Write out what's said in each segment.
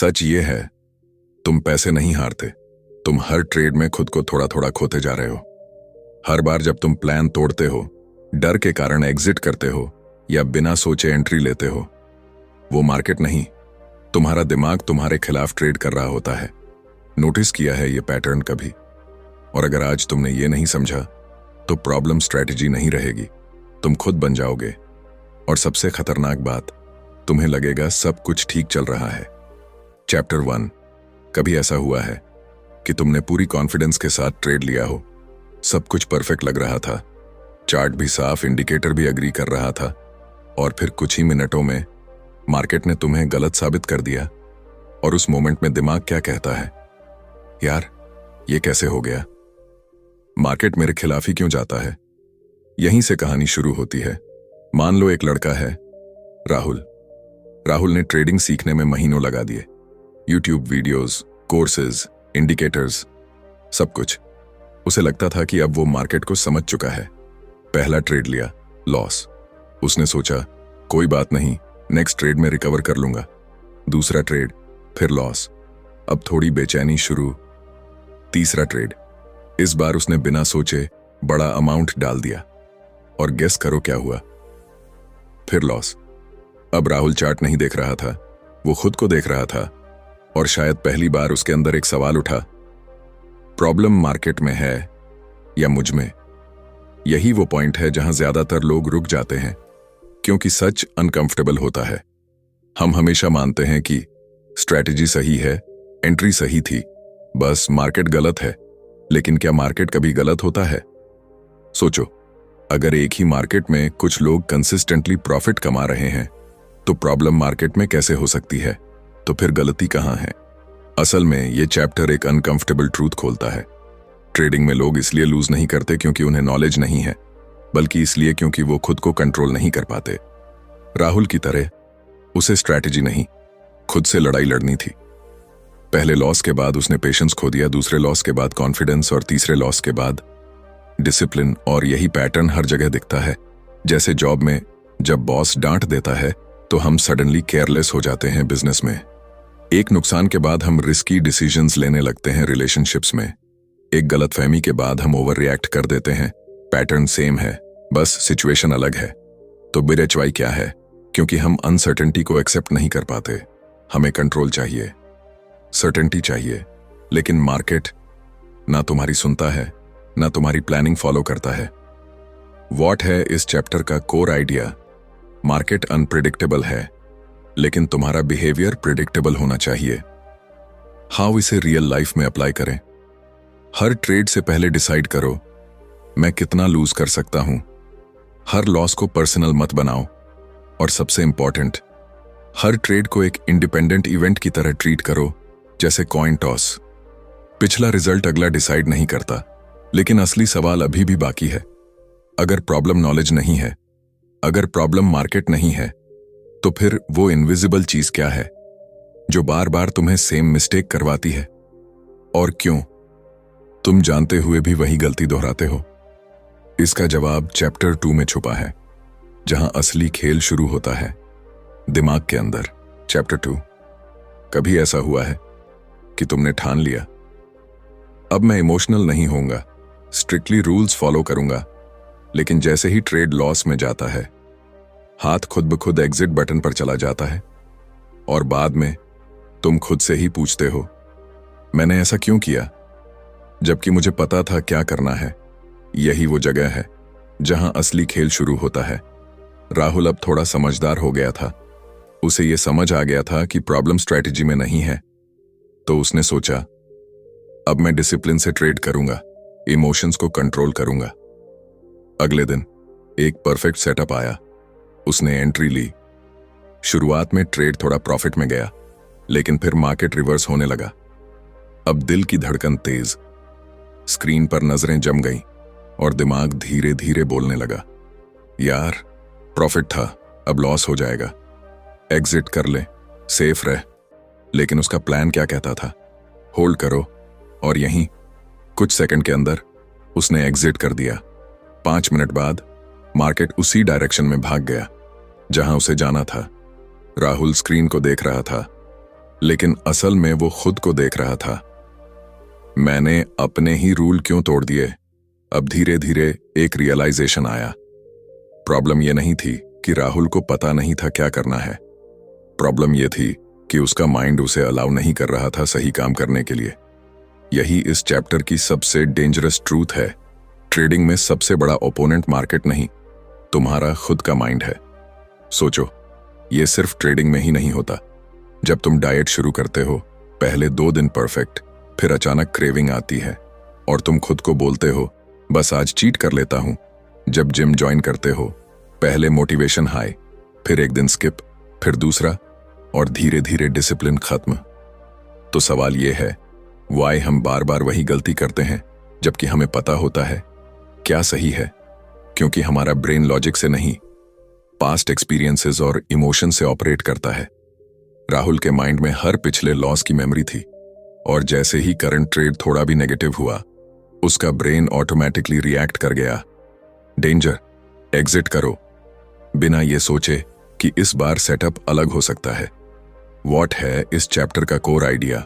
सच ये है, तुम पैसे नहीं हारते, तुम हर ट्रेड में खुद को थोड़ा थोड़ा खोते जा रहे हो। हर बार जब तुम प्लान तोड़ते हो, डर के कारण एग्जिट करते हो या बिना सोचे एंट्री लेते हो, वो मार्केट नहीं, तुम्हारा दिमाग तुम्हारे खिलाफ ट्रेड कर रहा होता है। नोटिस किया है ये पैटर्न कभी? और अगर आज तुमने ये नहीं समझा तो प्रॉब्लम स्ट्रैटेजी नहीं रहेगी, तुम खुद बन जाओगे। और सबसे खतरनाक बात, तुम्हें लगेगा सब कुछ ठीक चल रहा है। चैप्टर 1। कभी ऐसा हुआ है कि तुमने पूरी कॉन्फिडेंस के साथ ट्रेड लिया हो, सब कुछ परफेक्ट लग रहा था, चार्ट भी साफ, इंडिकेटर भी एग्री कर रहा था, और फिर कुछ ही मिनटों में मार्केट ने तुम्हें गलत साबित कर दिया। और उस मोमेंट में दिमाग क्या कहता है? यार, ये कैसे हो गया? मार्केट मेरे खिलाफ ही क्यों जाता है? यहीं से कहानी शुरू होती है। मान लो एक लड़का है, राहुल ने ट्रेडिंग सीखने में महीनों लगा दिए। यूट्यूब वीडियोस, कोर्सेज, इंडिकेटर्स, सब कुछ। उसे लगता था कि अब वो मार्केट को समझ चुका है। पहला ट्रेड लिया, लॉस। उसने सोचा कोई बात नहीं, नेक्स्ट ट्रेड में रिकवर कर लूंगा। दूसरा ट्रेड, फिर लॉस। अब थोड़ी बेचैनी शुरू। तीसरा ट्रेड, इस बार उसने बिना सोचे बड़ा अमाउंट डाल दिया, और गेस करो क्या हुआ? फिर लॉस। अब राहुल चार्ट नहीं देख रहा था, वो खुद को देख रहा था, और शायद पहली बार उसके अंदर एक सवाल उठा, प्रॉब्लम मार्केट में है या मुझ में? यही वो पॉइंट है जहां ज्यादातर लोग रुक जाते हैं, क्योंकि सच अनकंफर्टेबल होता है। हम हमेशा मानते हैं कि स्ट्रैटेजी सही है, एंट्री सही थी, बस मार्केट गलत है। लेकिन क्या मार्केट कभी गलत होता है? सोचो, अगर एक ही मार्केट में कुछ लोग कंसिस्टेंटली प्रॉफिट कमा रहे हैं, तो प्रॉब्लम मार्केट में कैसे हो सकती है? तो फिर गलती कहां है? असल में ये चैप्टर एक अनकंफर्टेबल ट्रूथ खोलता है। ट्रेडिंग में लोग इसलिए लूज नहीं करते क्योंकि उन्हें नॉलेज नहीं है, बल्कि इसलिए क्योंकि वो खुद को कंट्रोल नहीं कर पाते। राहुल की तरह उसे स्ट्रैटेजी नहीं, खुद से लड़ाई लड़नी थी। पहले लॉस के बाद उसने पेशेंस खो दिया, दूसरे लॉस के बाद कॉन्फिडेंस, और तीसरे लॉस के बाद डिसिप्लिन। और यही पैटर्न हर जगह दिखता है। जैसे जॉब में जब बॉस डांट देता है तो हम सडनली केयरलेस हो जाते हैं। बिजनेस में एक नुकसान के बाद हम रिस्की डिसीजंस लेने लगते हैं। रिलेशनशिप्स में एक गलतफहमी के बाद हम ओवर रिएक्ट कर देते हैं। पैटर्न सेम है, बस सिचुएशन अलग है। तो बिरएचवाई क्या है? क्योंकि हम अनसर्टेनिटी को एक्सेप्ट नहीं कर पाते। हमें कंट्रोल चाहिए, सर्टेनिटी चाहिए, लेकिन मार्केट ना तुम्हारी सुनता है, ना तुम्हारी प्लानिंग फॉलो करता है। व्हाट है इस चैप्टर का कोर आइडिया? मार्केट अनप्रिडिक्टेबल है, लेकिन तुम्हारा बिहेवियर प्रिडिक्टेबल होना चाहिए। हाउ इसे रियल लाइफ में अप्लाई करें? हर ट्रेड से पहले डिसाइड करो, मैं कितना लूज कर सकता हूं। हर लॉस को पर्सनल मत बनाओ, और सबसे इंपॉर्टेंट, हर ट्रेड को एक इंडिपेंडेंट इवेंट की तरह ट्रीट करो, जैसे कॉइन टॉस। पिछला रिजल्ट अगला डिसाइड नहीं करता, लेकिन असली सवाल अभी भी बाकी है। अगर प्रॉब्लम नॉलेज नहीं है, अगर प्रॉब्लम मार्केट नहीं है, तो फिर वो इनविजिबल चीज क्या है जो बार बार तुम्हें सेम मिस्टेक करवाती है? और क्यों तुम जानते हुए भी वही गलती दोहराते हो? इसका जवाब चैप्टर 2 में छुपा है, जहां असली खेल शुरू होता है, दिमाग के अंदर। चैप्टर 2। कभी ऐसा हुआ है कि तुमने ठान लिया, अब मैं इमोशनल नहीं होऊंगा, स्ट्रिक्टली रूल्स फॉलो करूंगा, लेकिन जैसे ही ट्रेड लॉस में जाता है, हाथ खुद ब खुद एग्जिट बटन पर चला जाता है, और बाद में तुम खुद से ही पूछते हो, मैंने ऐसा क्यों किया, जबकि मुझे पता था क्या करना है? यही वो जगह है जहां असली खेल शुरू होता है। राहुल अब थोड़ा समझदार हो गया था। उसे यह समझ आ गया था कि प्रॉब्लम स्ट्रैटेजी में नहीं है। तो उसने सोचा, अब मैं डिसिप्लिन से ट्रेड करूंगा, इमोशंस को कंट्रोल करूंगा। अगले दिन एक परफेक्ट सेटअप आया। उसने एंट्री ली। शुरुआत में ट्रेड थोड़ा प्रॉफिट में गया, लेकिन फिर मार्केट रिवर्स होने लगा। अब दिल की धड़कन तेज, स्क्रीन पर नजरें जम गईं, और दिमाग धीरे धीरे बोलने लगा, यार प्रॉफिट था, अब लॉस हो जाएगा, एग्जिट कर ले, सेफ रह। लेकिन उसका प्लान क्या कहता था? होल्ड करो। और यहीं कुछ सेकंड के अंदर उसने एग्जिट कर दिया। 5 मिनट बाद मार्केट उसी डायरेक्शन में भाग गया जहां उसे जाना था। राहुल स्क्रीन को देख रहा था, लेकिन असल में वो खुद को देख रहा था। मैंने अपने ही रूल क्यों तोड़ दिए? अब धीरे धीरे एक रियलाइजेशन आया। प्रॉब्लम यह नहीं थी कि राहुल को पता नहीं था क्या करना है। प्रॉब्लम यह थी कि उसका माइंड उसे अलाउ नहीं कर रहा था सही काम करने के लिए। यही इस चैप्टर की सबसे डेंजरस ट्रूथ है। ट्रेडिंग में सबसे बड़ा ओपोनेंट मार्केट नहीं, तुम्हारा खुद का माइंड है। सोचो, ये सिर्फ ट्रेडिंग में ही नहीं होता। जब तुम डाइट शुरू करते हो, पहले 2 दिन परफेक्ट, फिर अचानक क्रेविंग आती है और तुम खुद को बोलते हो बस आज चीट कर लेता हूं। जब जिम ज्वाइन करते हो, पहले मोटिवेशन हाई, फिर एक दिन स्किप, फिर दूसरा, और धीरे धीरे डिसिप्लिन खत्म। तो सवाल यह है, वाई हम बार बार वही गलती करते हैं जबकि हमें पता होता है क्या सही है? क्योंकि हमारा ब्रेन लॉजिक से नहीं, पास्ट एक्सपीरियंसेस और इमोशन से ऑपरेट करता है। राहुल के माइंड में हर पिछले लॉस की मेमोरी थी, और जैसे ही करंट ट्रेड थोड़ा भी नेगेटिव हुआ, उसका ब्रेन ऑटोमेटिकली रिएक्ट कर गया, डेंजर, एग्जिट करो, बिना ये सोचे कि इस बार सेटअप अलग हो सकता है। व्हाट है इस चैप्टर का कोर आइडिया?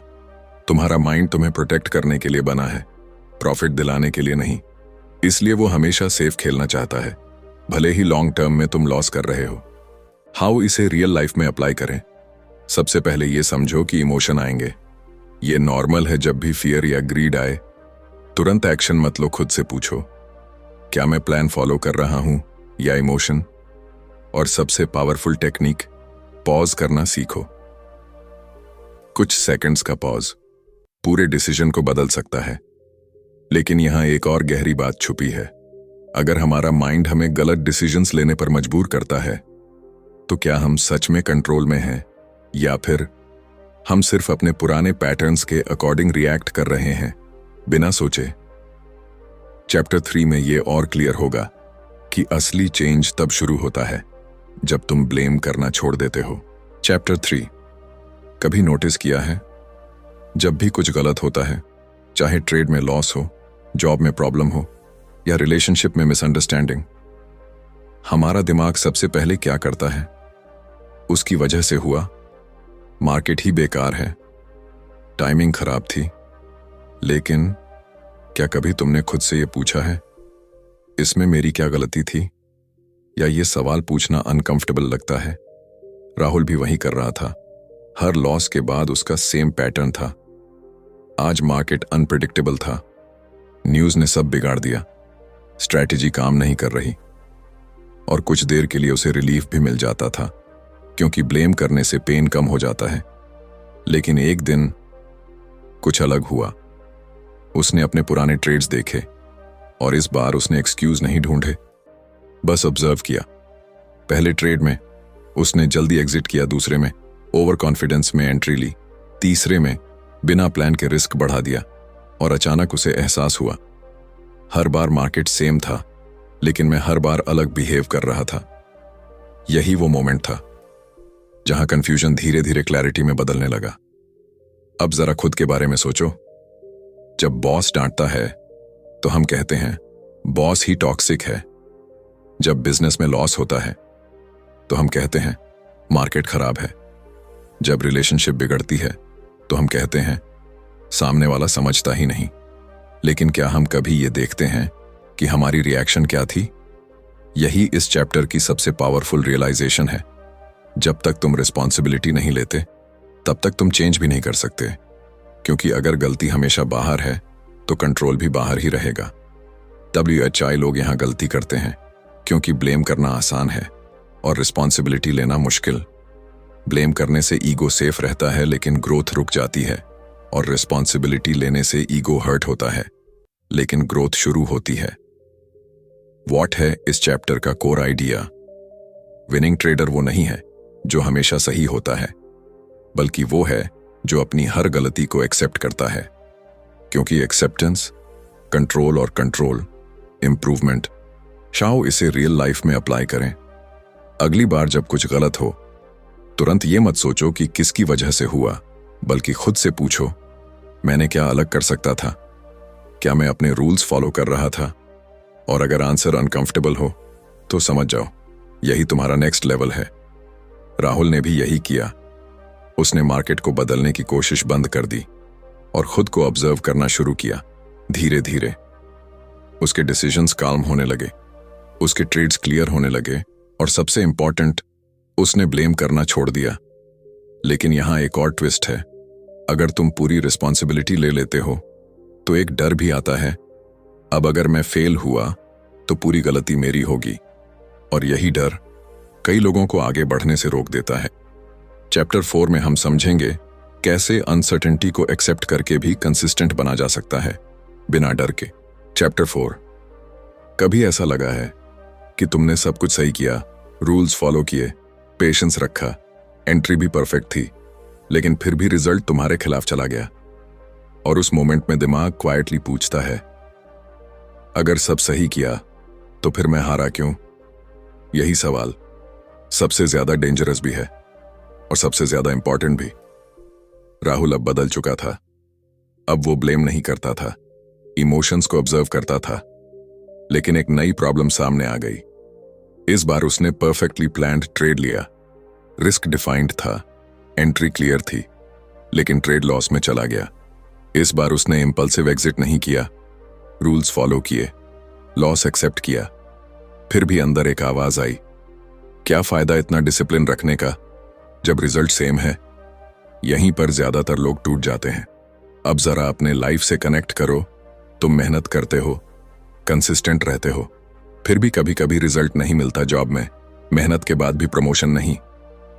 तुम्हारा माइंड तुम्हें प्रोटेक्ट करने के लिए बना है, प्रॉफिट दिलाने के लिए नहीं। इसलिए वो हमेशा सेफ खेलना चाहता है, भले ही लॉन्ग टर्म में तुम लॉस कर रहे हो। हाउ इसे रियल लाइफ में अप्लाई करें? सबसे पहले ये समझो कि इमोशन आएंगे, ये नॉर्मल है। जब भी फियर या ग्रीड आए, तुरंत एक्शन मत लो। खुद से पूछो, क्या मैं प्लान फॉलो कर रहा हूं या इमोशन? और सबसे पावरफुल टेक्निक, पॉज करना सीखो। कुछ सेकंड्स का पॉज पूरे डिसीजन को बदल सकता है। लेकिन यहां एक और गहरी बात छुपी है। अगर हमारा माइंड हमें गलत डिसीजंस लेने पर मजबूर करता है, तो क्या हम सच में कंट्रोल में हैं, या फिर हम सिर्फ अपने पुराने पैटर्न्स के अकॉर्डिंग रिएक्ट कर रहे हैं बिना सोचे? चैप्टर 3 में यह और क्लियर होगा कि असली चेंज तब शुरू होता है जब तुम ब्लेम करना छोड़ देते हो। चैप्टर 3, कभी नोटिस किया है, जब भी कुछ गलत होता है, चाहे ट्रेड में लॉस हो, जॉब में प्रॉब्लम हो, या रिलेशनशिप में मिसअंडरस्टैंडिंग, हमारा दिमाग सबसे पहले क्या करता है? उसकी वजह से हुआ, मार्केट ही बेकार है, टाइमिंग खराब थी। लेकिन क्या कभी तुमने खुद से यह पूछा है, इसमें मेरी क्या गलती थी? या ये सवाल पूछना अनकंफर्टेबल लगता है। राहुल भी वही कर रहा था। हर लॉस के बाद उसका सेम पैटर्न था। आज मार्केट अनप्रेडिक्टेबल था, न्यूज़ ने सब बिगाड़ दिया, स्ट्रैटेजी काम नहीं कर रही, और कुछ देर के लिए उसे रिलीफ भी मिल जाता था, क्योंकि ब्लेम करने से पेन कम हो जाता है। लेकिन एक दिन कुछ अलग हुआ। उसने अपने पुराने ट्रेड्स देखे, और इस बार उसने एक्सक्यूज नहीं ढूंढे, बस ऑब्जर्व किया। पहले ट्रेड में उसने जल्दी एग्जिट किया, दूसरे में ओवर कॉन्फिडेंस में एंट्री ली, तीसरे में बिना प्लान के रिस्क बढ़ा दिया, और अचानक उसे एहसास हुआ हर बार मार्केट सेम था, लेकिन मैं हर बार अलग बिहेव कर रहा था। यही वो मोमेंट था जहां कंफ्यूजन धीरे धीरे क्लैरिटी में बदलने लगा। अब जरा खुद के बारे में सोचो। जब बॉस डांटता है तो हम कहते हैं बॉस ही टॉक्सिक है। जब बिजनेस में लॉस होता है तो हम कहते हैं मार्केट खराब है। जब रिलेशनशिप बिगड़ती है तो हम कहते हैं सामने वाला समझता ही नहीं। लेकिन क्या हम कभी ये देखते हैं कि हमारी रिएक्शन क्या थी? यही इस चैप्टर की सबसे पावरफुल रियलाइजेशन है। जब तक तुम रिस्पॉन्सिबिलिटी नहीं लेते, तब तक तुम चेंज भी नहीं कर सकते, क्योंकि अगर गलती हमेशा बाहर है तो कंट्रोल भी बाहर ही रहेगा। WHI लोग यहां गलती करते हैं क्योंकि ब्लेम करना आसान है और रिस्पॉन्सिबिलिटी लेना मुश्किल। ब्लेम करने से ईगो सेफ रहता है, लेकिन ग्रोथ रुक जाती है, और रिस्पॉन्सिबिलिटी लेने से ईगो हर्ट होता है, लेकिन ग्रोथ शुरू होती है। व्हाट है इस चैप्टर का कोर आइडिया? विनिंग ट्रेडर वो नहीं है जो हमेशा सही होता है, बल्कि वो है जो अपनी हर गलती को एक्सेप्ट करता है, क्योंकि एक्सेप्टेंस, कंट्रोल और कंट्रोल, इंप्रूवमेंट। शाओ इसे रियल लाइफ में अप्लाई करें। अगली बार जब कुछ गलत हो, तुरंत ये मत सोचो कि किसकी वजह से हुआ, बल्कि खुद से पूछो मैंने क्या अलग कर सकता था? क्या मैं अपने रूल्स फॉलो कर रहा था? और अगर आंसर अनकंफर्टेबल हो तो समझ जाओ यही तुम्हारा नेक्स्ट लेवल है। राहुल ने भी यही किया। उसने मार्केट को बदलने की कोशिश बंद कर दी और खुद को ऑब्जर्व करना शुरू किया। धीरे धीरे उसके डिसीजंस काल्म होने लगे, उसके ट्रेड्स क्लियर होने लगे और सबसे इंपॉर्टेंट, उसने ब्लेम करना छोड़ दिया। लेकिन यहां एक और ट्विस्ट है। अगर तुम पूरी रिस्पॉन्सिबिलिटी ले लेते हो तो एक डर भी आता है, अब अगर मैं फेल हुआ तो पूरी गलती मेरी होगी, और यही डर कई लोगों को आगे बढ़ने से रोक देता है। चैप्टर 4 में हम समझेंगे कैसे अनसर्टेनिटी को एक्सेप्ट करके भी कंसिस्टेंट बना जा सकता है बिना डर के। चैप्टर 4। कभी ऐसा लगा है कि तुमने सब कुछ सही किया, रूल्स फॉलो किए, पेशेंस रखा, एंट्री भी परफेक्ट थी, लेकिन फिर भी रिजल्ट तुम्हारे खिलाफ चला गया, और उस मोमेंट में दिमाग क्वाइटली पूछता है, अगर सब सही किया तो फिर मैं हारा क्यों? यही सवाल सबसे ज्यादा डेंजरस भी है और सबसे ज्यादा इंपॉर्टेंट भी। राहुल अब बदल चुका था। अब वो ब्लेम नहीं करता था, इमोशंस को ऑब्जर्व करता था। लेकिन एक नई प्रॉब्लम सामने आ गई। इस बार उसने परफेक्टली प्लान्ड ट्रेड लिया, रिस्क डिफाइंड था, एंट्री क्लियर थी, लेकिन ट्रेड लॉस में चला गया। इस बार उसने इंपल्सिव एग्जिट नहीं किया, रूल्स फॉलो किए, लॉस एक्सेप्ट किया। फिर भी अंदर एक आवाज आई, क्या फायदा इतना डिसिप्लिन रखने का जब रिजल्ट सेम है? यहीं पर ज्यादातर लोग टूट जाते हैं। अब जरा अपने लाइफ से कनेक्ट करो। तुम मेहनत करते हो, कंसिस्टेंट रहते हो, फिर भी कभी कभी रिजल्ट नहीं मिलता। जॉब में मेहनत के बाद भी प्रमोशन नहीं,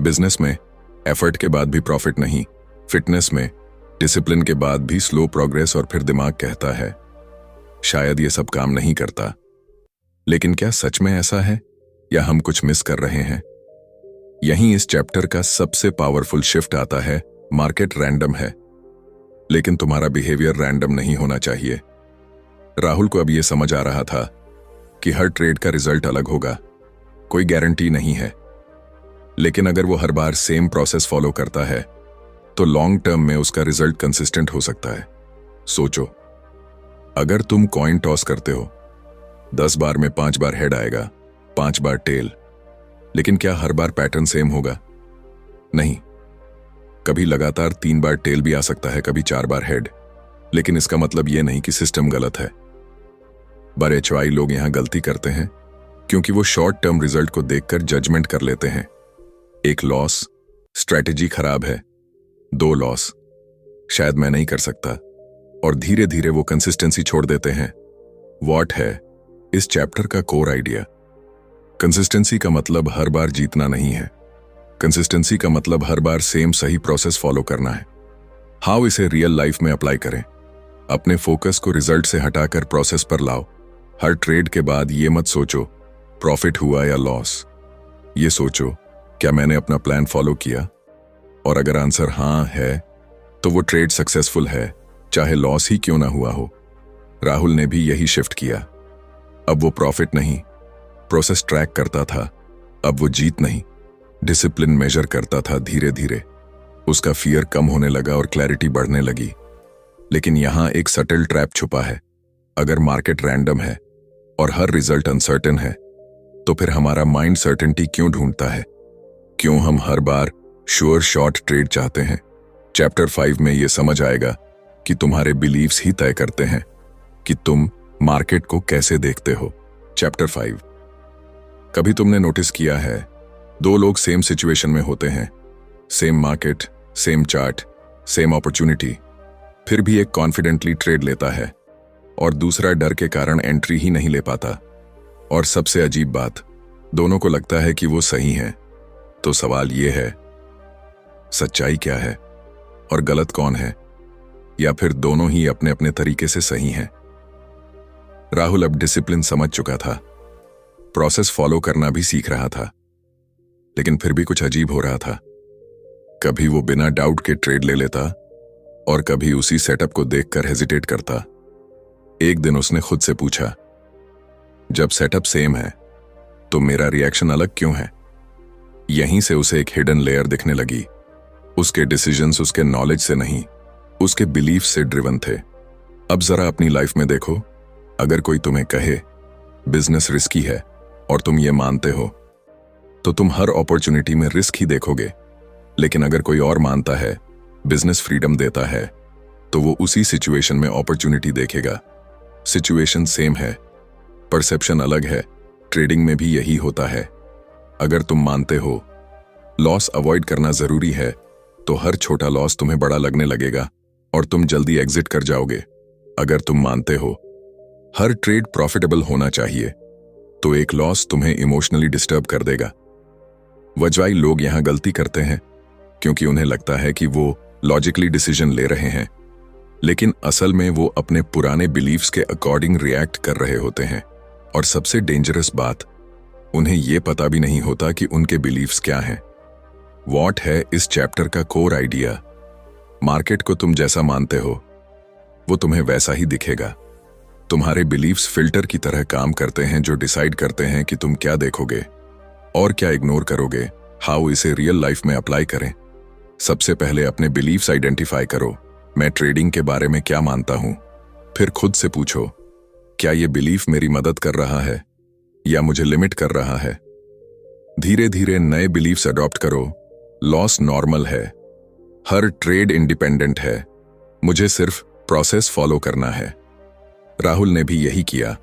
बिजनेस में एफर्ट के बाद भी प्रॉफिट नहीं, फिटनेस में डिसिप्लिन के बाद भी स्लो प्रोग्रेस, और फिर दिमाग कहता है शायद ये सब काम नहीं करता। लेकिन क्या सच में ऐसा है, या हम कुछ मिस कर रहे हैं? यहीं इस चैप्टर का सबसे पावरफुल शिफ्ट आता है। मार्केट रैंडम है, लेकिन तुम्हारा बिहेवियर रैंडम नहीं होना चाहिए। राहुल को अब यह समझ आ रहा था कि हर ट्रेड का रिजल्ट अलग होगा, कोई गारंटी नहीं है। लेकिन अगर वो हर बार सेम प्रोसेस फॉलो करता है तो लॉन्ग टर्म में उसका रिजल्ट कंसिस्टेंट हो सकता है। सोचो, अगर तुम कॉइन टॉस करते हो, 10 बार में 5 बार हेड आएगा, 5 बार टेल, लेकिन क्या हर बार पैटर्न सेम होगा? नहीं। कभी लगातार 3 बार टेल भी आ सकता है, कभी 4 बार हेड। लेकिन इसका मतलब यह नहीं कि सिस्टम गलत है। बड़े HY लोग यहां गलती करते हैं क्योंकि वो शॉर्ट टर्म रिजल्ट को देखकर जजमेंट कर लेते हैं। एक लॉस, स्ट्रैटेजी खराब है, 2 लॉस, शायद मैं नहीं कर सकता, और धीरे धीरे वो कंसिस्टेंसी छोड़ देते हैं। व्हाट है इस चैप्टर का कोर आइडिया? कंसिस्टेंसी का मतलब हर बार जीतना नहीं है। कंसिस्टेंसी का मतलब हर बार सेम सही प्रोसेस फॉलो करना है। हाउ इसे रियल लाइफ में अप्लाई करें? अपने फोकस को रिजल्ट से हटाकर प्रोसेस पर लाओ। हर ट्रेड के बाद ये मत सोचो प्रॉफिट हुआ या लॉस, ये सोचो क्या मैंने अपना प्लान फॉलो किया, और अगर आंसर हाँ है तो वो ट्रेड सक्सेसफुल है, चाहे लॉस ही क्यों ना हुआ हो। राहुल ने भी यही शिफ्ट किया। अब वो प्रॉफिट नहीं, प्रोसेस ट्रैक करता था। अब वो जीत नहीं, डिसिप्लिन मेजर करता था। धीरे धीरे उसका फियर कम होने लगा और क्लैरिटी बढ़ने लगी। लेकिन यहां एक सटल ट्रैप छुपा है। अगर मार्केट रैंडम है और हर रिजल्ट अनसर्टेन है, तो फिर हमारा माइंड सर्टेनिटी क्यों ढूंढता है? क्यों हम हर बार श्योर शॉर्ट ट्रेड चाहते हैं? चैप्टर 5 में यह समझ आएगा कि तुम्हारे बिलीव्स ही तय करते हैं कि तुम मार्केट को कैसे देखते हो। चैप्टर 5। कभी तुमने नोटिस किया है, 2 लोग सेम सिचुएशन में होते हैं, same market, same chart, same opportunity, फिर भी एक कॉन्फिडेंटली ट्रेड लेता है और दूसरा डर के कारण एंट्री ही नहीं ले पाता। और सबसे अजीब बात, दोनों को लगता है कि वो सही है। तो सवाल ये है, सच्चाई क्या है और गलत कौन है? या फिर दोनों ही अपने अपने तरीके से सही हैं? राहुल अब डिसिप्लिन समझ चुका था, प्रोसेस फॉलो करना भी सीख रहा था, लेकिन फिर भी कुछ अजीब हो रहा था। कभी वो बिना डाउट के ट्रेड ले लेता और कभी उसी सेटअप को देखकर हेजिटेट करता। एक दिन उसने खुद से पूछा, जब सेटअप सेम है तो मेरा रिएक्शन अलग क्यों है? यहीं से उसे एक हिडन लेयर दिखने लगी। उसके डिसीजंस उसके नॉलेज से नहीं, उसके बिलीफ से ड्रिवन थे। अब जरा अपनी लाइफ में देखो, अगर कोई तुम्हें कहे बिजनेस रिस्की है और तुम ये मानते हो, तो तुम हर अपॉर्चुनिटी में रिस्क ही देखोगे। लेकिन अगर कोई और मानता है, बिजनेस फ्रीडम देता है, तो वो उसी सिचुएशन में अपॉर्चुनिटी देखेगा। सिचुएशन सेम है, परसेप्शन अलग है। ट्रेडिंग में भी यही होता है। अगर तुम मानते हो लॉस अवॉइड करना जरूरी है, तो हर छोटा लॉस तुम्हें बड़ा लगने लगेगा और तुम जल्दी एग्जिट कर जाओगे। अगर तुम मानते हो हर ट्रेड प्रॉफिटेबल होना चाहिए, तो एक लॉस तुम्हें इमोशनली डिस्टर्ब कर देगा। वजवाई लोग यहां गलती करते हैं क्योंकि उन्हें लगता है कि वो लॉजिकली डिसीजन ले रहे हैं, लेकिन असल में वो अपने पुराने बिलीव्स के अकॉर्डिंग रिएक्ट कर रहे होते हैं। और सबसे डेंजरस बात, उन्हें ये पता भी नहीं होता कि उनके बिलीव्स क्या हैं। व्हाट है इस चैप्टर का कोर आइडिया? मार्केट को तुम जैसा मानते हो, वो तुम्हें वैसा ही दिखेगा। तुम्हारे बिलीव्स फिल्टर की तरह काम करते हैं जो डिसाइड करते हैं कि तुम क्या देखोगे और क्या इग्नोर करोगे। हाउ इसे रियल लाइफ में अप्लाई करें? सबसे पहले अपने बिलीव्स आइडेंटिफाई करो। मैं ट्रेडिंग के बारे में क्या मानता हूं? फिर खुद से पूछो, क्या ये बिलीफ मेरी मदद कर रहा है या मुझे लिमिट कर रहा है? धीरे धीरे नए बिलीव्स अडॉप्ट करो। लॉस नॉर्मल है, हर ट्रेड इंडिपेंडेंट है, मुझे सिर्फ प्रोसेस फॉलो करना है। राहुल ने भी यही किया।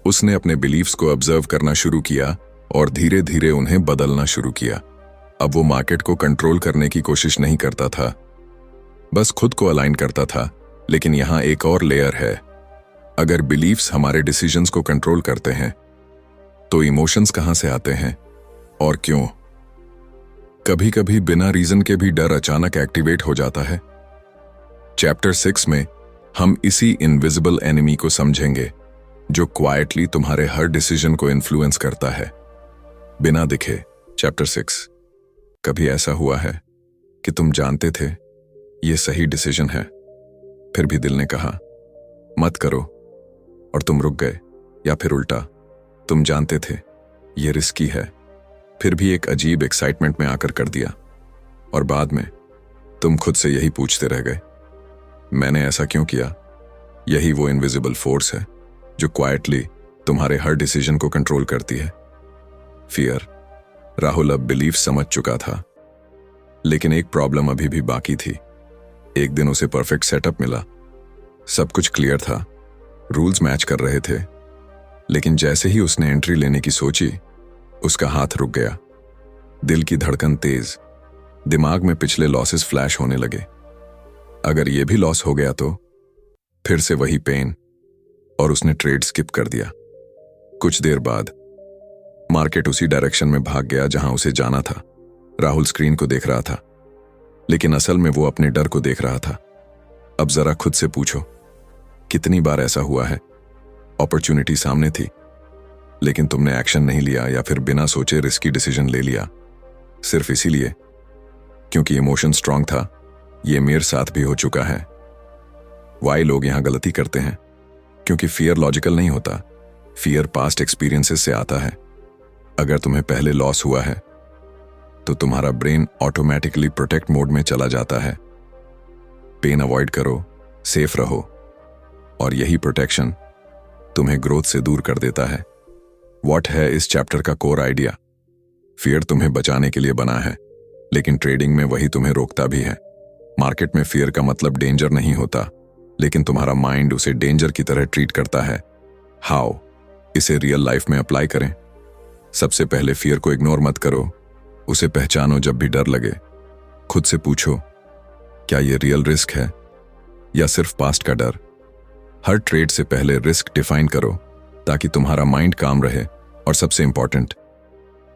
उसने अपने बिलीव्स को ऑब्जर्व करना शुरू किया और धीरे धीरे उन्हें बदलना शुरू किया। अब वो मार्केट को कंट्रोल करने की कोशिश नहीं करता था, बस खुद को अलाइन करता था। लेकिन यहां एक और लेयर है। अगर बिलीव्स हमारे डिसीजंस को कंट्रोल करते हैं, तो इमोशंस कहां से आते हैं और क्यों? कभी कभी बिना रीजन के भी डर अचानक एक्टिवेट हो जाता है। चैप्टर 6 में हम इसी इनविजिबल एनिमी को समझेंगे जो क्वाइटली तुम्हारे हर डिसीजन को इन्फ्लुएंस करता है बिना दिखे। चैप्टर 6। कभी ऐसा हुआ है कि तुम जानते थे ये सही डिसीजन है, फिर भी दिल ने कहा मत करो और तुम रुक गए? या फिर उल्टा, तुम जानते थे ये रिस्की है, फिर भी एक अजीब एक्साइटमेंट में आकर कर दिया और बाद में तुम खुद से यही पूछते रह गए, मैंने ऐसा क्यों किया? यही वो इनविजिबल फोर्स है जो क्वाइटली तुम्हारे हर डिसीजन को कंट्रोल करती है। फियर। राहुल अब बिलीफ समझ चुका था, लेकिन एक प्रॉब्लम अभी भी बाकी थी। एक दिन उसे परफेक्ट सेटअप मिला, सब कुछ क्लियर था, रूल्स मैच कर रहे थे, लेकिन जैसे ही उसने एंट्री लेने की सोची, उसका हाथ रुक गया। दिल की धड़कन तेज, दिमाग में पिछले लॉसेस फ्लैश होने लगे। अगर यह भी लॉस हो गया तो? फिर से वही पेन, और उसने ट्रेड स्किप कर दिया। कुछ देर बाद मार्केट उसी डायरेक्शन में भाग गया जहां उसे जाना था। राहुल स्क्रीन को देख रहा था, लेकिन असल में वो अपने डर को देख रहा था। अब जरा खुद से पूछो, कितनी बार ऐसा हुआ है? अपॉर्चुनिटी सामने थी, लेकिन तुमने एक्शन नहीं लिया या फिर बिना सोचे रिस्की डिसीजन ले लिया, सिर्फ इसीलिए क्योंकि इमोशन स्ट्रांग था। ये मेरे साथ भी हो चुका है। वाई लोग यहां गलती करते हैं? क्योंकि फियर लॉजिकल नहीं होता, फियर पास्ट एक्सपीरियंसेस से आता है। अगर तुम्हें पहले लॉस हुआ है, तो तुम्हारा ब्रेन ऑटोमेटिकली प्रोटेक्ट मोड में चला जाता है। पेन अवॉइड करो, सेफ रहो, और यही प्रोटेक्शन तुम्हें ग्रोथ से दूर कर देता है। व्हाट है इस चैप्टर का कोर आइडिया? फियर तुम्हें बचाने के लिए बना है, लेकिन ट्रेडिंग में वही तुम्हें रोकता भी है। मार्केट में फियर का मतलब डेंजर नहीं होता, लेकिन तुम्हारा माइंड उसे डेंजर की तरह ट्रीट करता है। हाउ इसे रियल लाइफ में अप्लाई करें? सबसे पहले फियर को इग्नोर मत करो, उसे पहचानो। जब भी डर लगे, खुद से पूछो, क्या यह रियल रिस्क है या सिर्फ पास्ट का डर? हर ट्रेड से पहले रिस्क डिफाइन करो ताकि तुम्हारा माइंड काम रहे। और सबसे इंपॉर्टेंट,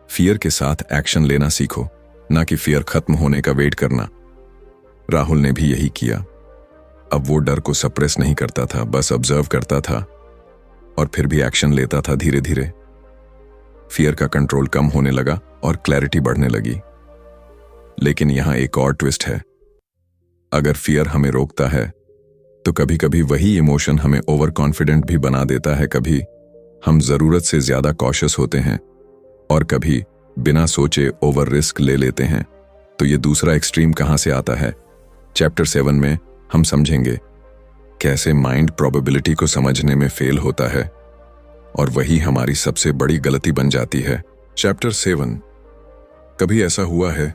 फियर के साथ एक्शन लेना सीखो, ना कि फियर खत्म होने का वेट करना। राहुल ने भी यही किया। अब वो डर को सप्रेस नहीं करता था, बस ऑब्जर्व करता था और फिर भी एक्शन लेता था। धीरे धीरे फियर का कंट्रोल कम होने लगा और क्लैरिटी बढ़ने लगी। लेकिन यहां एक और ट्विस्ट है। अगर फियर हमें रोकता है, तो कभी कभी वही इमोशन हमें ओवर कॉन्फिडेंट भी बना देता है। कभी हम जरूरत से ज्यादा कॉशियस होते हैं और कभी बिना सोचे ओवर रिस्क ले लेते हैं। तो ये दूसरा एक्सट्रीम कहां से आता है? चैप्टर 7 में हम समझेंगे कैसे माइंड प्रोबेबिलिटी को समझने में फेल होता है और वही हमारी सबसे बड़ी गलती बन जाती है। चैप्टर 7। कभी ऐसा हुआ है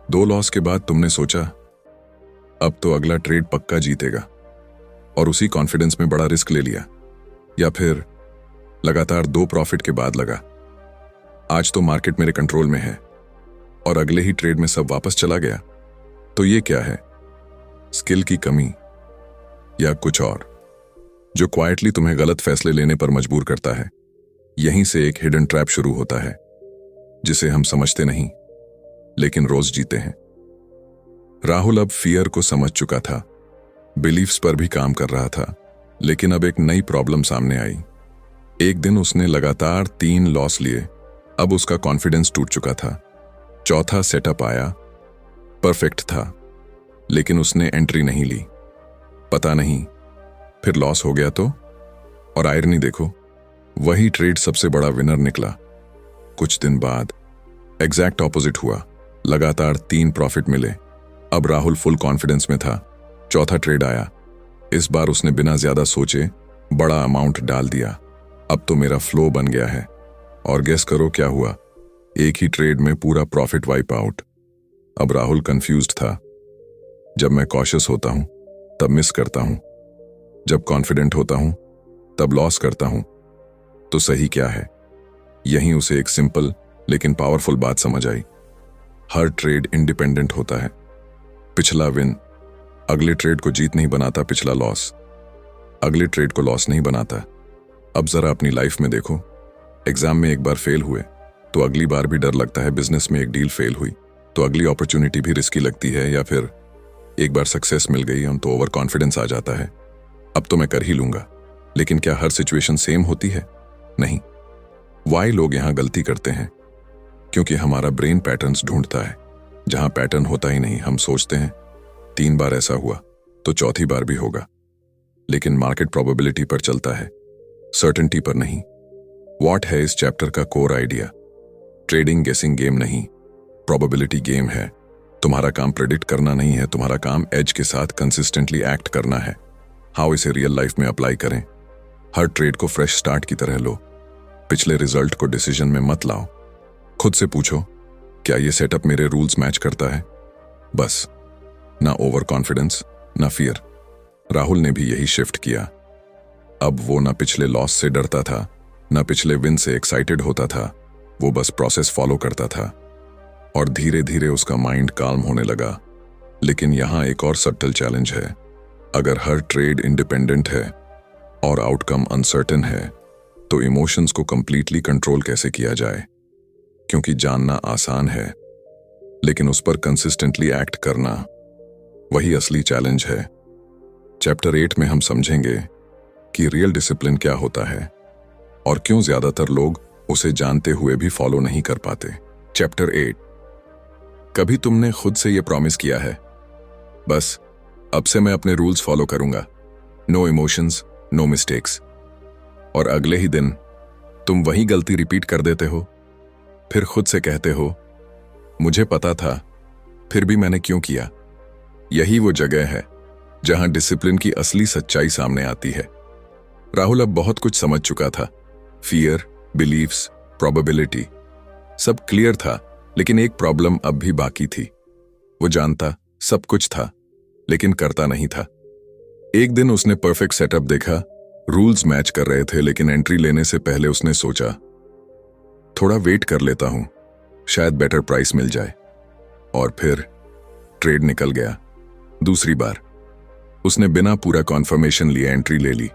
2 लॉस के बाद तुमने सोचा अब तो अगला ट्रेड पक्का जीतेगा और उसी कॉन्फिडेंस में बड़ा रिस्क ले लिया, या फिर लगातार 2 प्रॉफिट के बाद लगा आज तो मार्केट मेरे कंट्रोल में है और अगले ही ट्रेड में सब वापस चला गया। तो ये क्या है, स्किल की कमी या कुछ और जो क्वाइटली तुम्हें गलत फैसले लेने पर मजबूर करता है? यहीं से एक हिडन ट्रैप शुरू होता है जिसे हम समझते नहीं लेकिन रोज जीते हैं। राहुल अब फियर को समझ चुका था, बिलीफ्स पर भी काम कर रहा था, लेकिन अब एक नई प्रॉब्लम सामने आई। एक दिन उसने लगातार 3 लॉस लिए। अब उसका कॉन्फिडेंस टूट चुका था। चौथा सेटअप आया, परफेक्ट था, लेकिन उसने एंट्री नहीं ली। पता नहीं फिर लॉस हो गया तो? और आयरनी देखो, वही ट्रेड सबसे बड़ा विनर निकला। कुछ दिन बाद एग्जैक्ट ऑपोजिट हुआ, लगातार 3 प्रॉफिट मिले। अब राहुल फुल कॉन्फिडेंस में था। चौथा ट्रेड आया, इस बार उसने बिना ज्यादा सोचे बड़ा अमाउंट डाल दिया। अब तो मेरा फ्लो बन गया है। और गेस करो क्या हुआ, एक ही ट्रेड में पूरा प्रॉफिट वाइप आउट। अब राहुल कंफ्यूज्ड था। जब मैं कॉशियस होता हूं तब मिस करता हूं, जब कॉन्फिडेंट होता हूं तब लॉस करता हूं। तो सही क्या है? यहीं उसे एक सिंपल लेकिन पावरफुल बात समझ आई। हर ट्रेड इंडिपेंडेंट होता है। पिछला विन अगले ट्रेड को जीत नहीं बनाता, पिछला लॉस अगले ट्रेड को लॉस नहीं बनाता। अब जरा अपनी लाइफ में देखो, एग्जाम में एक बार फेल हुए तो अगली बार भी डर लगता है। बिजनेस में एक डील फेल हुई तो अगली अपॉर्चुनिटी भी रिस्की लगती है, या फिर एक बार सक्सेस मिल गई तो ओवर कॉन्फिडेंस आ जाता है, अब तो मैं कर ही लूंगा। लेकिन क्या हर सिचुएशन सेम होती है? नहीं। वाई लोग यहां गलती करते हैं? क्योंकि हमारा ब्रेन पैटर्न्स ढूंढता है जहां पैटर्न होता ही नहीं। हम सोचते हैं 3 बार ऐसा हुआ तो चौथी बार भी होगा, लेकिन मार्केट प्रोबेबिलिटी पर चलता है, सर्टेनिटी पर नहीं। व्हाट है इस चैप्टर का कोर आइडिया? ट्रेडिंग गेसिंग गेम नहीं, प्रोबेबिलिटी गेम है। तुम्हारा काम प्रेडिक्ट करना नहीं है, तुम्हारा काम एज के साथ कंसिस्टेंटली एक्ट करना है। हाउ इसे रियल लाइफ में अप्लाई करें? हर ट्रेड को फ्रेश स्टार्ट की तरह लो। पिछले रिजल्ट को डिसीजन में मत लाओ। खुद से पूछो, क्या ये सेटअप मेरे रूल्स मैच करता है? बस, ना ओवर कॉन्फिडेंस ना फियर। राहुल ने भी यही शिफ्ट किया। अब वो ना पिछले लॉस से डरता था, ना पिछले विन से एक्साइटेड होता था। वो बस प्रोसेस फॉलो करता था और धीरे धीरे उसका माइंड काल्म होने लगा। लेकिन यहां एक और सटल चैलेंज है। अगर हर ट्रेड इंडिपेंडेंट है और आउटकम अनसर्टेन है तो इमोशंस को कंप्लीटली कंट्रोल कैसे किया जाए? क्योंकि जानना आसान है, लेकिन उस पर कंसिस्टेंटली एक्ट करना वही असली चैलेंज है। चैप्टर 8 में हम समझेंगे कि रियल डिसिप्लिन क्या होता है और क्यों ज्यादातर लोग उसे जानते हुए भी फॉलो नहीं कर पाते। चैप्टर 8। कभी तुमने खुद से यह प्रॉमिस किया है, बस अब से मैं अपने रूल्स फॉलो करूंगा, नो इमोशंस नो मिस्टेक्स, और अगले ही दिन तुम वही गलती रिपीट कर देते हो? फिर खुद से कहते हो, मुझे पता था फिर भी मैंने क्यों किया? यही वो जगह है जहां डिसिप्लिन की असली सच्चाई सामने आती है। राहुल अब बहुत कुछ समझ चुका था। फियर, बिलीव्स, प्रोबेबिलिटी सब क्लियर था, लेकिन एक प्रॉब्लम अब भी बाकी थी। वो जानता सब कुछ था, लेकिन करता नहीं था। एक दिन उसने परफेक्ट सेटअप देखा, रूल्स मैच कर रहे थे, लेकिन एंट्री लेने से पहले उसने सोचा, थोड़ा वेट कर लेता हूं, शायद बेटर प्राइस मिल जाए। और फिर ट्रेड निकल गया। दूसरी बार उसने बिना पूरा कॉन्फर्मेशन लिए एंट्री ले ली।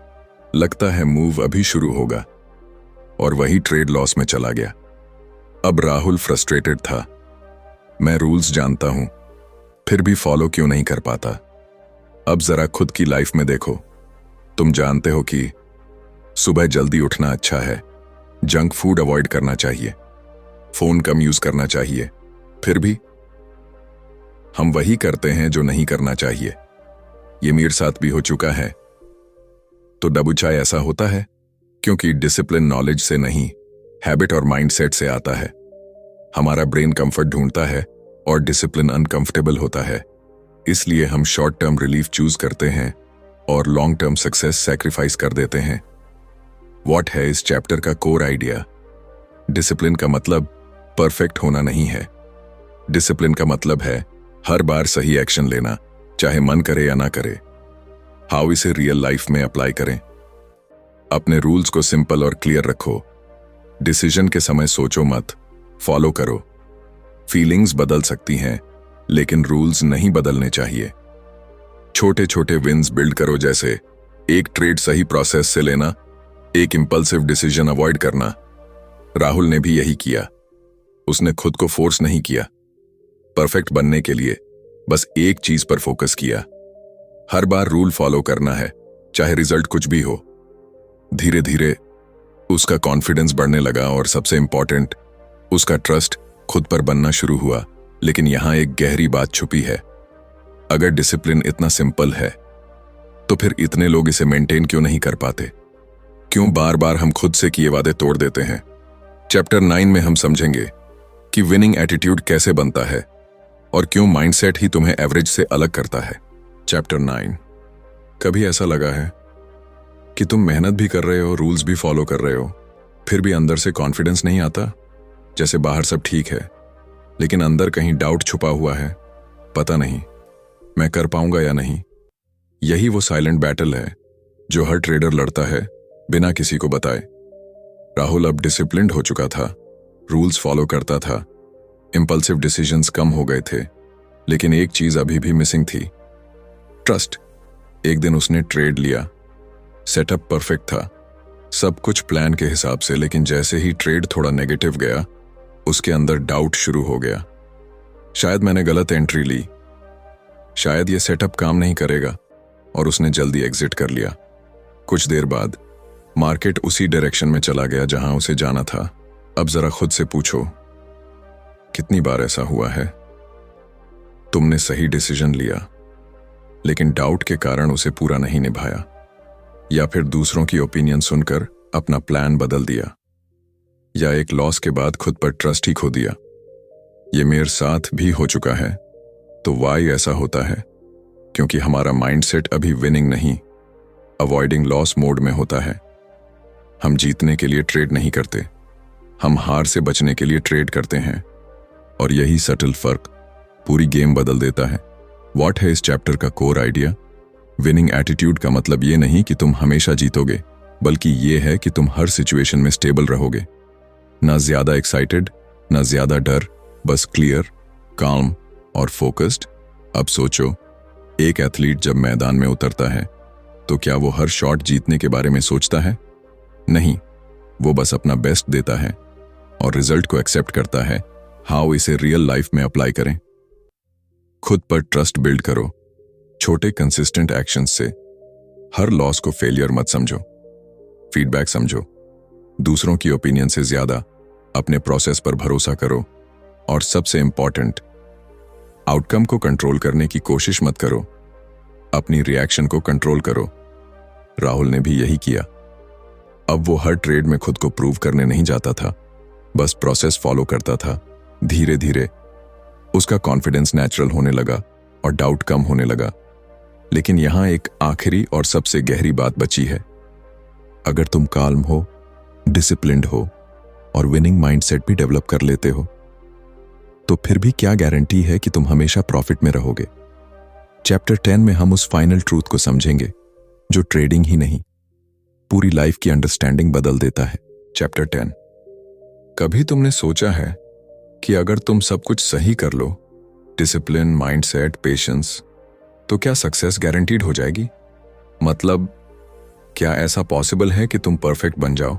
लगता है मूव अभी शुरू होगा, और वही ट्रेड लॉस में चला गया। अब राहुल फ्रस्ट्रेटेड था। मैं रूल्स जानता हूं, फिर भी फॉलो क्यों नहीं कर पाता? अब जरा खुद की लाइफ में देखो। तुम जानते हो कि सुबह जल्दी उठना अच्छा है, जंक फूड अवॉइड करना चाहिए, फोन कम यूज करना चाहिए, फिर भी हम वही करते हैं जो नहीं करना चाहिए। ये मेरे साथ भी हो चुका है। तो दबुचाई ऐसा होता है क्योंकि डिसिप्लिन नॉलेज से नहीं, हैबिट और माइंडसेट से आता है। हमारा ब्रेन कंफर्ट ढूंढता है और डिसिप्लिन अनकंफर्टेबल होता है। इसलिए हम शॉर्ट टर्म रिलीफ चूज करते हैं और लॉन्ग टर्म सक्सेस सैक्रिफाइस कर देते हैं। व्हाट है इस चैप्टर का कोर आइडिया? डिसिप्लिन का मतलब परफेक्ट होना नहीं है। डिसिप्लिन का मतलब है हर बार सही एक्शन लेना, चाहे मन करे या ना करे। हाउ इसे रियल लाइफ में अप्लाई करें। अपने रूल्स को सिंपल और क्लियर रखो। डिसीजन के समय सोचो मत, फॉलो करो। फीलिंग्स बदल सकती हैं, लेकिन रूल्स नहीं बदलने चाहिए। छोटे छोटे विन्स बिल्ड करो, जैसे एक ट्रेड सही प्रोसेस से लेना, एक इंपल्सिव डिसीजन अवॉइड करना। राहुल ने भी यही किया। उसने खुद को फोर्स नहीं किया परफेक्ट बनने के लिए, बस एक चीज पर फोकस किया। हर बार रूल फॉलो करना है, चाहे रिजल्ट कुछ भी हो। धीरे धीरे उसका कॉन्फिडेंस बढ़ने लगा और सबसे इंपॉर्टेंट, उसका ट्रस्ट खुद पर बनना शुरू हुआ। लेकिन यहां एक गहरी बात छुपी है। अगर डिसिप्लिन इतना सिंपल है, तो फिर इतने लोग इसे मेंटेन क्यों नहीं कर पाते? क्यों बार बार हम खुद से किए वादे तोड़ देते हैं? चैप्टर 9 में हम समझेंगे कि विनिंग एटीट्यूड कैसे बनता है और क्यों माइंडसेट ही तुम्हें एवरेज से अलग करता है। चैप्टर 9। कभी ऐसा लगा है कि तुम मेहनत भी कर रहे हो, रूल्स भी फॉलो कर रहे हो, फिर भी अंदर से कॉन्फिडेंस नहीं आता? जैसे बाहर सब ठीक है, लेकिन अंदर कहीं डाउट छुपा हुआ है। पता नहीं मैं कर पाऊंगा या नहीं। यही वो साइलेंट बैटल है जो हर ट्रेडर लड़ता है बिना किसी को बताए। राहुल अब डिसिप्लिन्ड हो चुका था, रूल्स फॉलो करता था, इंपल्सिव डिसीजंस कम हो गए थे, लेकिन एक चीज अभी भी मिसिंग थी, ट्रस्ट। एक दिन उसने ट्रेड लिया, सेटअप परफेक्ट था, सब कुछ प्लान के हिसाब से, लेकिन जैसे ही ट्रेड थोड़ा नेगेटिव गया, उसके अंदर डाउट शुरू हो गया। शायद मैंने गलत एंट्री ली, शायद ये सेटअप काम नहीं करेगा, और उसने जल्दी एग्जिट कर लिया। कुछ देर बाद मार्केट उसी डायरेक्शन में चला गया जहां उसे जाना था। अब जरा खुद से पूछो, कितनी बार ऐसा हुआ है? तुमने सही डिसीजन लिया, लेकिन डाउट के कारण उसे पूरा नहीं निभाया, या फिर दूसरों की ओपिनियन सुनकर अपना प्लान बदल दिया, या एक लॉस के बाद खुद पर ट्रस्ट ही खो दिया। ये मेरे साथ भी हो चुका है। तो वाई ऐसा होता है? क्योंकि हमारा माइंडसेट अभी विनिंग नहीं, अवॉइडिंग लॉस मोड में होता है। हम जीतने के लिए ट्रेड नहीं करते, हम हार से बचने के लिए ट्रेड करते हैं, और यही सटल फर्क पूरी गेम बदल देता है। व्हाट है इस चैप्टर का कोर आइडिया? विनिंग एटीट्यूड का मतलब ये नहीं कि तुम हमेशा जीतोगे, बल्कि ये है कि तुम हर सिचुएशन में स्टेबल रहोगे। ना ज्यादा एक्साइटेड, ना ज्यादा डर, बस क्लियर, काम और फोकस्ड। अब सोचो, एक एथलीट जब मैदान में उतरता है, तो क्या वो हर शॉट जीतने के बारे में सोचता है? नहीं, वो बस अपना बेस्ट देता है और रिजल्ट को एक्सेप्ट करता है। हाउ इसे रियल लाइफ में अप्लाई करें? खुद पर ट्रस्ट बिल्ड करो, छोटे कंसिस्टेंट एक्शंस से। हर लॉस को फेलियर मत समझो, फीडबैक समझो। दूसरों की ओपिनियन से ज्यादा अपने प्रोसेस पर भरोसा करो, और सबसे इंपॉर्टेंट, आउटकम को कंट्रोल करने की कोशिश मत करो, अपनी रिएक्शन को कंट्रोल करो। राहुल ने भी यही किया। अब वो हर ट्रेड में खुद को प्रूव करने नहीं जाता था, बस प्रोसेस फॉलो करता था। धीरे धीरे उसका कॉन्फिडेंस नेचुरल होने लगा और डाउट कम होने लगा। लेकिन यहां एक आखिरी और सबसे गहरी बात बची है। अगर तुम काल्म हो, डिसिप्लिन्ड हो और विनिंग माइंडसेट भी डेवलप कर लेते हो, तो फिर भी क्या गारंटी है कि तुम हमेशा प्रॉफिट में रहोगे? चैप्टर 10 में हम उस फाइनल ट्रूथ को समझेंगे जो ट्रेडिंग ही नहीं, पूरी लाइफ की अंडरस्टैंडिंग बदल देता है। चैप्टर 10। कभी तुमने सोचा है कि अगर तुम सब कुछ सही कर लो, डिसिप्लिन, माइंडसेट, पेशेंस, तो क्या सक्सेस गारंटीड हो जाएगी? मतलब, क्या ऐसा पॉसिबल है कि तुम परफेक्ट बन जाओ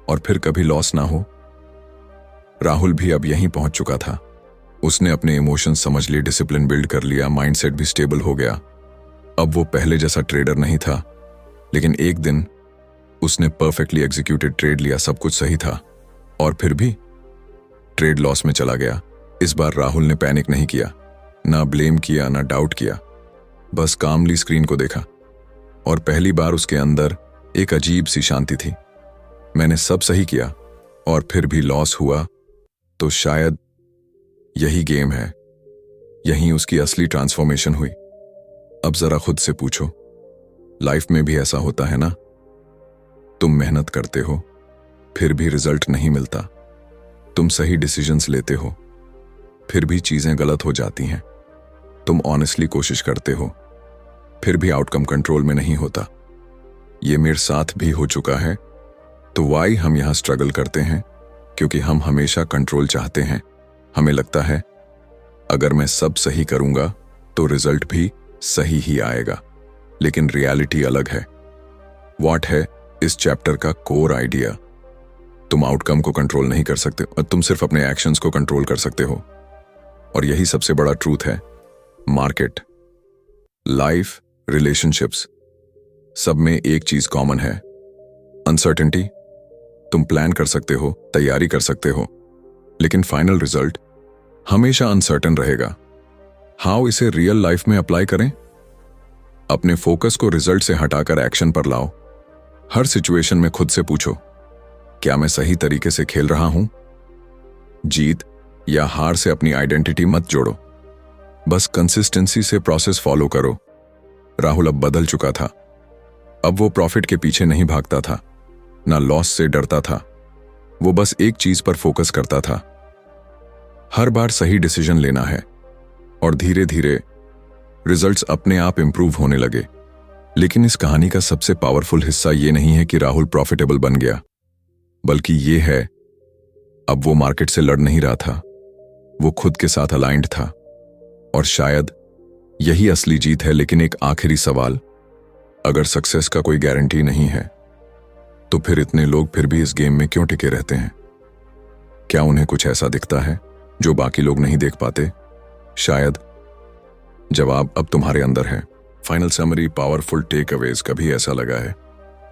और फिर कभी लॉस ना हो? राहुल भी अब यहीं पहुंच चुका था। उसने अपने इमोशंस समझ लिए, डिसिप्लिन बिल्ड कर लिया, माइंडसेट भी स्टेबल हो गया। अब वो पहले जैसा ट्रेडर नहीं था, लेकिन एक दिन उसने परफेक्टली एग्जीक्यूटेड ट्रेड लिया, सब कुछ सही था, और फिर भी ट्रेड लॉस में चला गया। इस बार राहुल ने पैनिक नहीं किया, ना ब्लेम किया, ना डाउट किया, बस कामली स्क्रीन को देखा, और पहली बार उसके अंदर एक अजीब सी शांति थी। मैंने सब सही किया और फिर भी लॉस हुआ, तो शायद यही गेम है, यहीं उसकी असली ट्रांसफॉर्मेशन हुई। अब जरा खुद से पूछो, लाइफ में भी ऐसा होता है ना? तुम मेहनत करते हो, फिर भी रिजल्ट नहीं मिलता। तुम सही डिसीजंस लेते हो, फिर भी चीजें गलत हो जाती हैं। तुम ऑनेस्टली कोशिश करते हो, फिर भी आउटकम कंट्रोल में नहीं होता। ये मेरे साथ भी हो चुका है। तो वाई हम यहां स्ट्रगल करते हैं? क्योंकि हम हमेशा कंट्रोल चाहते हैं। हमें लगता है अगर मैं सब सही करूंगा तो रिजल्ट भी सही ही आएगा, लेकिन रियलिटी अलग है। व्हाट है इस चैप्टर का कोर आइडिया? तुम आउटकम को कंट्रोल नहीं कर सकते और तुम सिर्फ अपने एक्शंस को कंट्रोल कर सकते हो। और यही सबसे बड़ा ट्रूथ है। मार्केट, लाइफ, रिलेशनशिप्स, सब में एक चीज कॉमन है, अनसर्टेनिटी। तुम प्लान कर सकते हो, तैयारी कर सकते हो, लेकिन फाइनल रिजल्ट हमेशा अनसर्टेन रहेगा। हाउ इसे रियल लाइफ में अप्लाई करें? अपने फोकस को रिजल्ट से हटाकर एक्शन पर लाओ। हर सिचुएशन में खुद से पूछो, क्या मैं सही तरीके से खेल रहा हूं? जीत या हार से अपनी आइडेंटिटी मत जोड़ो, बस कंसिस्टेंसी से प्रोसेस फॉलो करो। राहुल अब बदल चुका था। अब वो प्रॉफिट के पीछे नहीं भागता था, ना लॉस से डरता था। वो बस एक चीज पर फोकस करता था, हर बार सही डिसीजन लेना है। और धीरे धीरे रिजल्ट्स अपने आप इंप्रूव होने लगे। लेकिन इस कहानी का सबसे पावरफुल हिस्सा ये नहीं है कि राहुल प्रॉफिटेबल बन गया, बल्कि ये है अब वो मार्केट से लड़ नहीं रहा था, वो खुद के साथ अलाइंड था। और शायद यही असली जीत है। लेकिन एक आखिरी सवाल, अगर सक्सेस का कोई गारंटी नहीं है, तो फिर इतने लोग फिर भी इस गेम में क्यों टिके रहते हैं? क्या उन्हें कुछ ऐसा दिखता है जो बाकी लोग नहीं देख पाते? शायद जवाब अब तुम्हारे अंदर है। Final summary, powerful takeaways. कभी ऐसा लगा है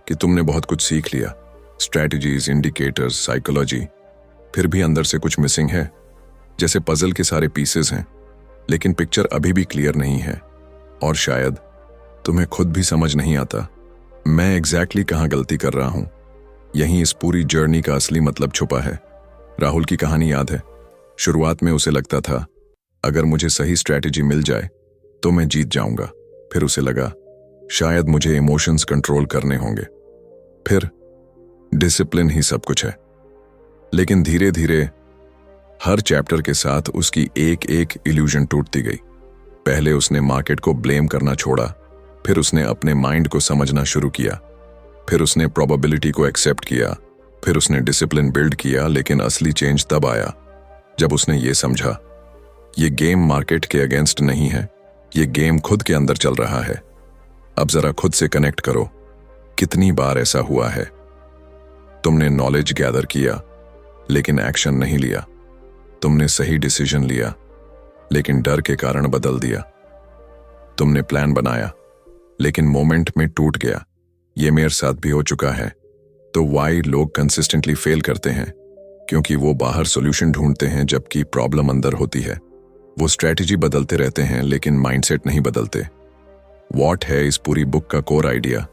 कि तुमने बहुत कुछ सीख लिया, स्ट्रैटेजीज, इंडिकेटर्स, साइकोलॉजी, फिर भी अंदर से कुछ मिसिंग है? जैसे पजल के सारे पीसेस हैं, लेकिन पिक्चर अभी भी क्लियर नहीं है। और शायद तुम्हें खुद भी समझ नहीं आता मैं एग्जैक्टली कहां गलती कर रहा हूं। यहीं इस पूरी जर्नी का असली मतलब छुपा है। राहुल की कहानी याद है? शुरुआत में उसे लगता था अगर मुझे सही स्ट्रैटेजी मिल जाए तो मैं जीत जाऊंगा। फिर उसे लगा शायद मुझे इमोशंस कंट्रोल करने होंगे, फिर डिसिप्लिन ही सब कुछ है। लेकिन धीरे धीरे हर चैप्टर के साथ उसकी एक एक इल्यूजन टूटती गई। पहले उसने मार्केट को ब्लेम करना छोड़ा, फिर उसने अपने माइंड को समझना शुरू किया, फिर उसने प्रोबेबिलिटी को एक्सेप्ट किया, फिर उसने डिसिप्लिन बिल्ड किया। लेकिन असली चेंज तब आया जब उसने ये समझा ये गेम मार्केट के अगेंस्ट नहीं है, ये गेम खुद के अंदर चल रहा है। अब जरा खुद से कनेक्ट करो। कितनी बार ऐसा हुआ है तुमने नॉलेज गैदर किया लेकिन एक्शन नहीं लिया? तुमने सही डिसीजन लिया लेकिन डर के कारण बदल दिया? तुमने प्लान बनाया लेकिन मोमेंट में टूट गया? ये मेरे साथ भी हो चुका है। तो वाई लोग कंसिस्टेंटली फेल करते हैं? क्योंकि वो बाहर सॉल्यूशन ढूंढते हैं जबकि प्रॉब्लम अंदर होती है। वो स्ट्रैटेजी बदलते रहते हैं लेकिन माइंडसेट नहीं बदलते। व्हाट है इस पूरी बुक का कोर आइडिया?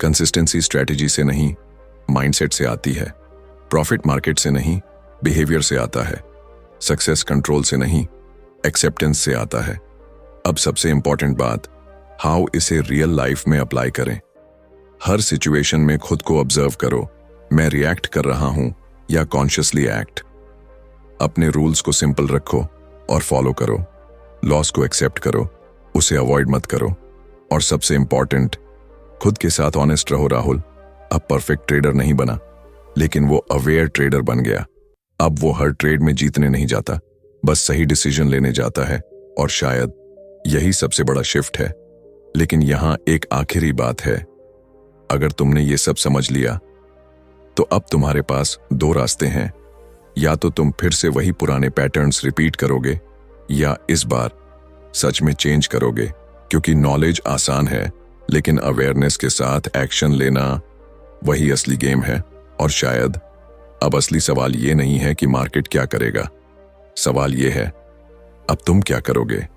कंसिस्टेंसी स्ट्रैटेजी से नहीं, माइंडसेट से आती है। प्रॉफिट मार्केट से नहीं, बिहेवियर से आता है। सक्सेस कंट्रोल से नहीं, एक्सेप्टेंस से आता है। अब सबसे इंपॉर्टेंट बात, हाउ इसे रियल लाइफ में अप्लाई करें। हर सिचुएशन में खुद को ऑब्जर्व करो, मैं रिएक्ट कर रहा हूं या कॉन्शियसली एक्ट। अपने रूल्स को सिंपल रखो और फॉलो करो। लॉस को एक्सेप्ट करो, उसे अवॉइड मत करो। और सबसे इंपॉर्टेंट, खुद के साथ ऑनेस्ट रहो। राहुल अब परफेक्ट ट्रेडर नहीं बना, लेकिन वो अवेयर ट्रेडर बन गया। अब वो हर ट्रेड में जीतने नहीं जाता, बस सही डिसीजन लेने जाता है। और शायद यही सबसे बड़ा शिफ्ट है। लेकिन यहां एक आखिरी बात है, अगर तुमने ये सब समझ लिया तो अब तुम्हारे पास दो रास्ते हैं। या तो तुम फिर से वही पुराने पैटर्न्स रिपीट करोगे, या इस बार सच में चेंज करोगे। क्योंकि नॉलेज आसान है, लेकिन अवेयरनेस के साथ एक्शन लेना वही असली गेम है। और शायद अब असली सवाल ये नहीं है कि मार्केट क्या करेगा, सवाल ये है अब तुम क्या करोगे।